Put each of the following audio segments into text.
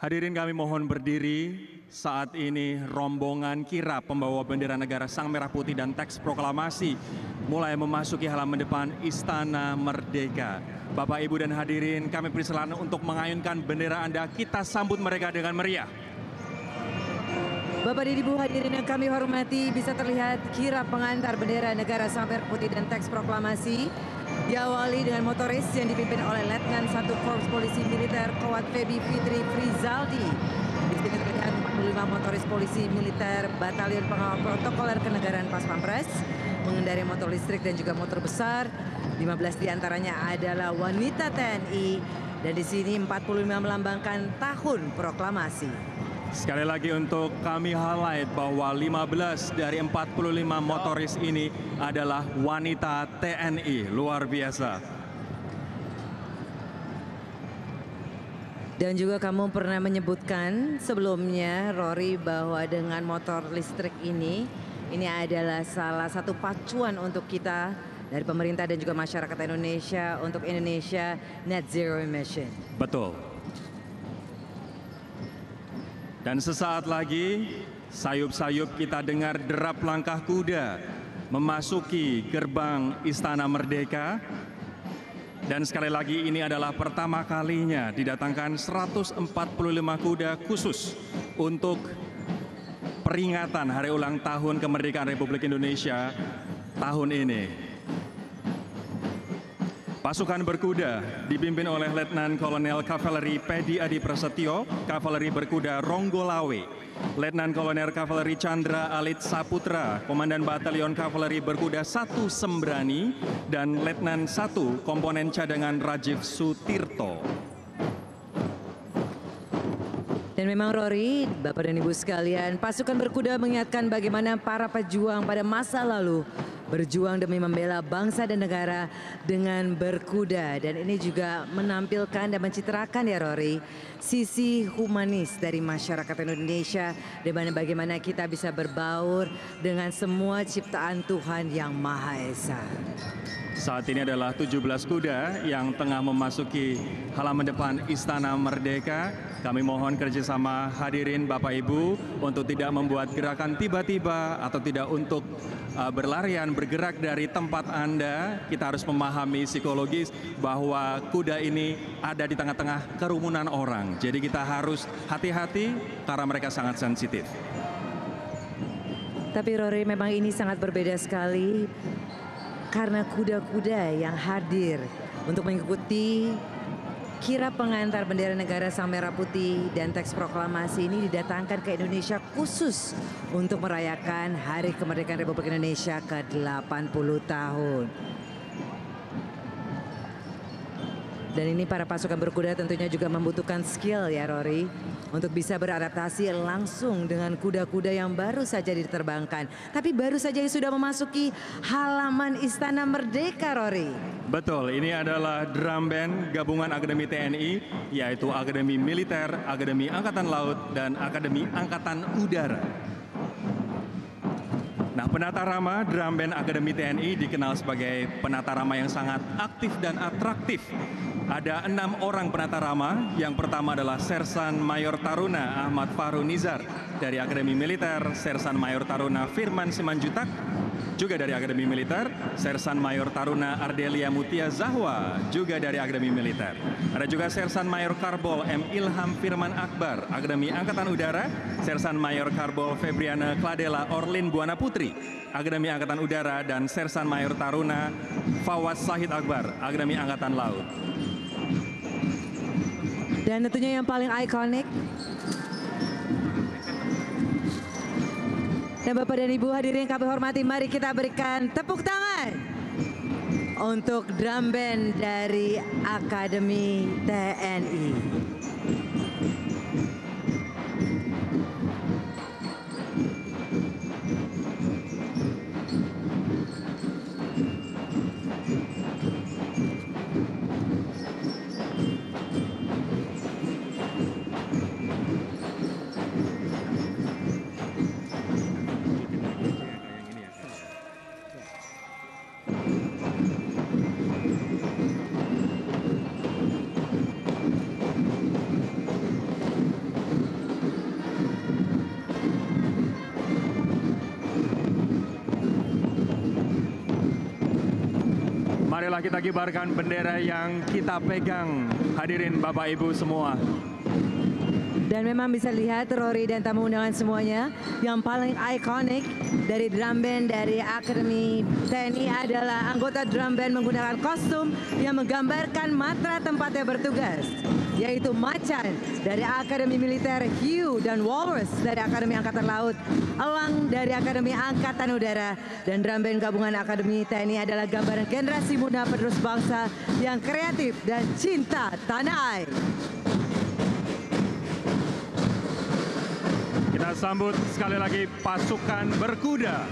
Hadirin kami mohon berdiri. Saat ini rombongan kirap pembawa bendera negara Sang Merah Putih dan teks proklamasi mulai memasuki halaman depan Istana Merdeka. Bapak, Ibu, dan hadirin, kami persilakan untuk mengayunkan bendera Anda. Kita sambut mereka dengan meriah. Bapak dan Ibu hadirin yang kami hormati, bisa terlihat kirap pengantar bendera negara Sang Merah Putih dan teks proklamasi diawali dengan motoris yang dipimpin oleh Letnan 1 Korps Polisi Militer Kowat Febi Fitri Frizaldi. Di sini terlihat 45 motoris polisi militer Batalion Pengawal Protokoler Kenegaraan Pas Pampres mengendarai motor listrik dan juga motor besar. 15 diantaranya adalah wanita TNI dan di sini 45 melambangkan tahun proklamasi. Sekali lagi untuk kami highlight bahwa 15 dari 45 motoris ini adalah wanita TNI. Luar biasa. Dan juga kamu pernah menyebutkan sebelumnya, Rory, bahwa dengan motor listrik ini adalah salah satu pacuan untuk kita dari pemerintah dan juga masyarakat Indonesia untuk Indonesia Net Zero Emission. Betul. Dan sesaat lagi, sayup-sayup kita dengar derap langkah kuda memasuki gerbang Istana Merdeka. Dan sekali lagi ini adalah pertama kalinya didatangkan 145 kuda khusus untuk peringatan Hari Ulang Tahun Kemerdekaan Republik Indonesia tahun ini. Pasukan berkuda dipimpin oleh Letnan Kolonel Kavaleri Pedi Adi Prasetyo, Kavaleri berkuda Ronggolawe, Letnan Kolonel Kavaleri Chandra Alit Saputra, Komandan Batalion Kavaleri berkuda 1 Sembrani, dan Letnan 1 Komponen Cadangan Rajiv Sutirto. Dan memang Rory, Bapak dan Ibu sekalian, pasukan berkuda mengingatkan bagaimana para pejuang pada masa lalu berjuang demi membela bangsa dan negara dengan berkuda. Dan ini juga menampilkan dan mencitrakan ya Rory, sisi humanis dari masyarakat Indonesia, di mana bagaimana kita bisa berbaur dengan semua ciptaan Tuhan Yang Maha Esa. Saat ini adalah 17 kuda yang tengah memasuki halaman depan Istana Merdeka. Kami mohon kerjasama hadirin Bapak Ibu untuk tidak membuat gerakan tiba-tiba atau tidak untuk berlarian bergerak dari tempat Anda. Kita harus memahami psikologis bahwa kuda ini ada di tengah-tengah kerumunan orang. Jadi kita harus hati-hati karena mereka sangat sensitif. Tapi Rory, memang ini sangat berbeda sekali karena kuda-kuda yang hadir untuk mengikuti kirap pengantar bendera negara Sang Merah Putih dan teks proklamasi ini didatangkan ke Indonesia khusus untuk merayakan Hari Kemerdekaan Republik Indonesia ke-80 tahun. Dan ini para pasukan berkuda tentunya juga membutuhkan skill ya Rory, untuk bisa beradaptasi langsung dengan kuda-kuda yang baru saja diterbangkan. Tapi baru saja sudah memasuki halaman Istana Merdeka, Rory. Betul, ini adalah drum band gabungan Akademi TNI, yaitu Akademi Militer, Akademi Angkatan Laut, dan Akademi Angkatan Udara. Nah, penata rama drum band Akademi TNI dikenal sebagai penata rama yang sangat aktif dan atraktif. Ada 6 orang penata rama. Yang pertama adalah Sersan Mayor Taruna Ahmad Fahru Nizar dari Akademi Militer, Sersan Mayor Taruna Firman Simanjutak juga dari Akademi Militer, Sersan Mayor Taruna Ardelia Mutia Zahwa juga dari Akademi Militer. Ada juga Sersan Mayor Karbol M. Ilham Firman Akbar, Akademi Angkatan Udara, Sersan Mayor Karbol Febriana Kladela Orlin Buana Putri, Akademi Angkatan Udara, dan Sersan Mayor Taruna Fawaz Sahid Akbar, Akademi Angkatan Laut. Dan tentunya yang paling ikonik, dan Bapak dan Ibu hadirin yang kami hormati, mari kita berikan tepuk tangan untuk drum band dari Akademi TNI. Marilah kita kibarkan bendera yang kita pegang, hadirin Bapak Ibu semua. Dan memang bisa lihat Rory dan tamu undangan semuanya, yang paling ikonik dari drum band dari Akademi TNI adalah anggota drum band menggunakan kostum yang menggambarkan matra tempatnya bertugas, yaitu Macan dari Akademi Militer, Hiu dan Walrus dari Akademi Angkatan Laut, Elang dari Akademi Angkatan Udara, dan drum band gabungan Akademi TNI adalah gambaran generasi muda penerus bangsa yang kreatif dan cinta tanah air. Kita sambut sekali lagi pasukan berkuda.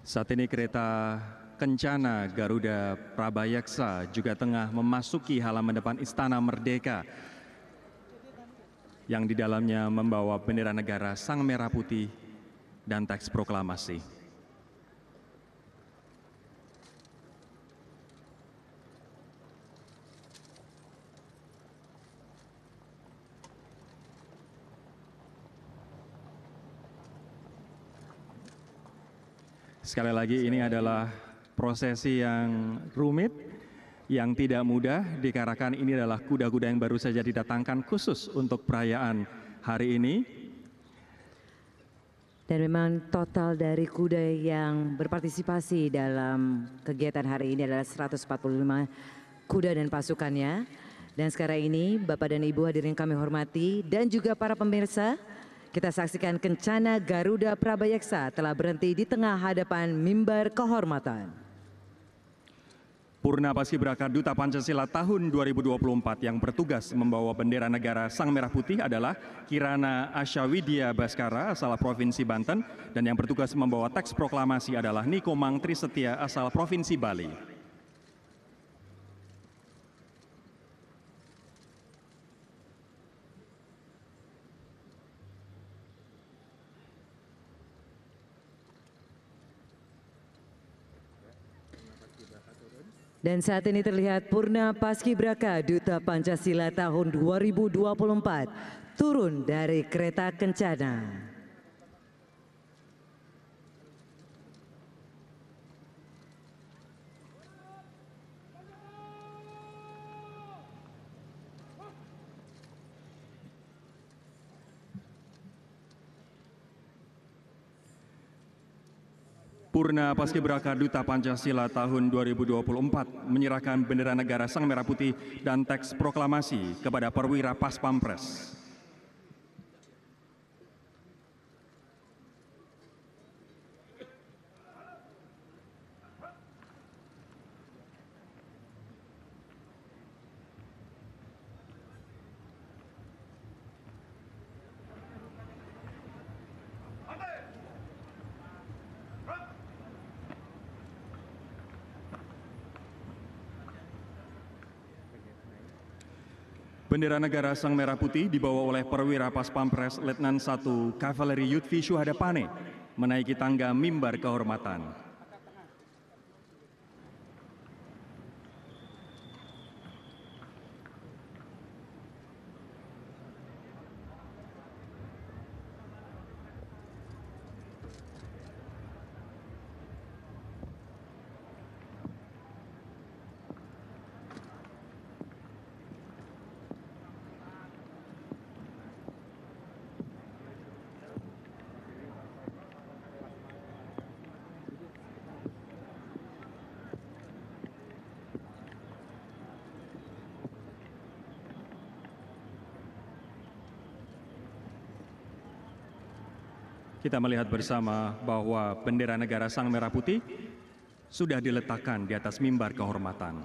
Saat ini kereta Kencana Garuda Prabayaksa juga tengah memasuki halaman depan Istana Merdeka yang di dalamnya membawa bendera negara Sang Merah Putih dan teks proklamasi. Sekali lagi ini adalah prosesi yang rumit, yang tidak mudah dikarenakan ini adalah kuda-kuda yang baru saja didatangkan khusus untuk perayaan hari ini. Dan memang total dari kuda yang berpartisipasi dalam kegiatan hari ini adalah 145 kuda dan pasukannya. Dan sekarang ini Bapak dan Ibu hadirin kami hormati dan juga para pemirsa, kita saksikan Kencana Garuda Prabayaksa telah berhenti di tengah hadapan mimbar kehormatan. Purna Paskibraka Duta Pancasila tahun 2024 yang bertugas membawa bendera negara Sang Merah Putih adalah Kirana Asyawidya Baskara asal Provinsi Banten, dan yang bertugas membawa teks proklamasi adalah Niko Mangtri Setia asal Provinsi Bali. Dan saat ini terlihat Purna Paskibraka Duta Pancasila tahun 2024 turun dari kereta Kencana. Purna Paskibraka Duta Pancasila tahun 2024 menyerahkan bendera negara Sang Merah Putih dan teks proklamasi kepada perwira Paspampres. Bendera negara Sang Merah Putih dibawa oleh perwira Paspampres Letnan 1 Kavaleri Yudvi Syuhada Pane menaiki tangga mimbar kehormatan. kita melihat bersama bahwa bendera negara Sang Merah Putih sudah diletakkan di atas mimbar kehormatan.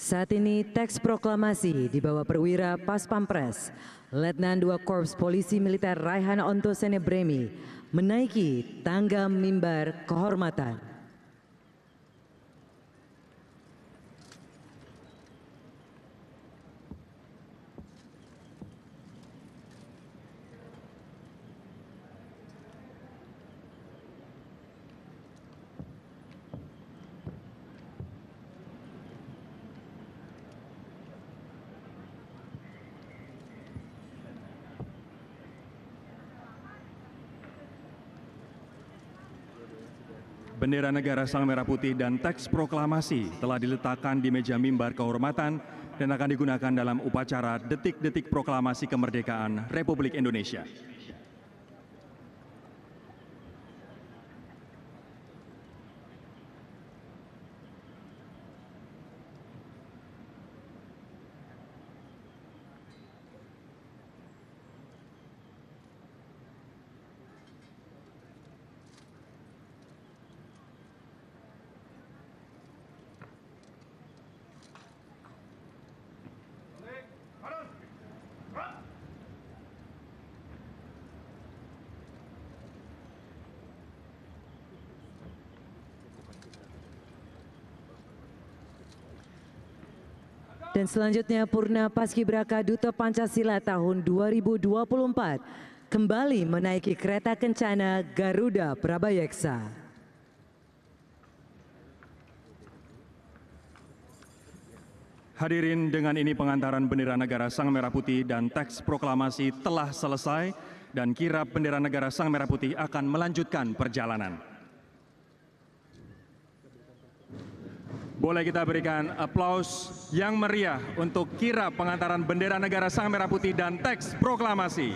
Saat ini teks proklamasi dibawa perwira Pas Pampres, Letnan 2 Korps Polisi Militer Raihan Ontosene Bremi menaiki tangga mimbar kehormatan. Bendera negara Sang Merah Putih dan teks proklamasi telah diletakkan di meja mimbar kehormatan dan akan digunakan dalam upacara detik-detik proklamasi kemerdekaan Republik Indonesia. Dan selanjutnya Purna Paskibraka Duta Pancasila tahun 2024 kembali menaiki kereta kencana Garuda Prabayeksa. Hadirin, dengan ini pengantaran bendera negara Sang Merah Putih dan teks proklamasi telah selesai dan kirap bendera negara Sang Merah Putih akan melanjutkan perjalanan. Boleh kita berikan aplaus yang meriah untuk kirap pengantaran bendera negara Sang Merah Putih dan teks proklamasi.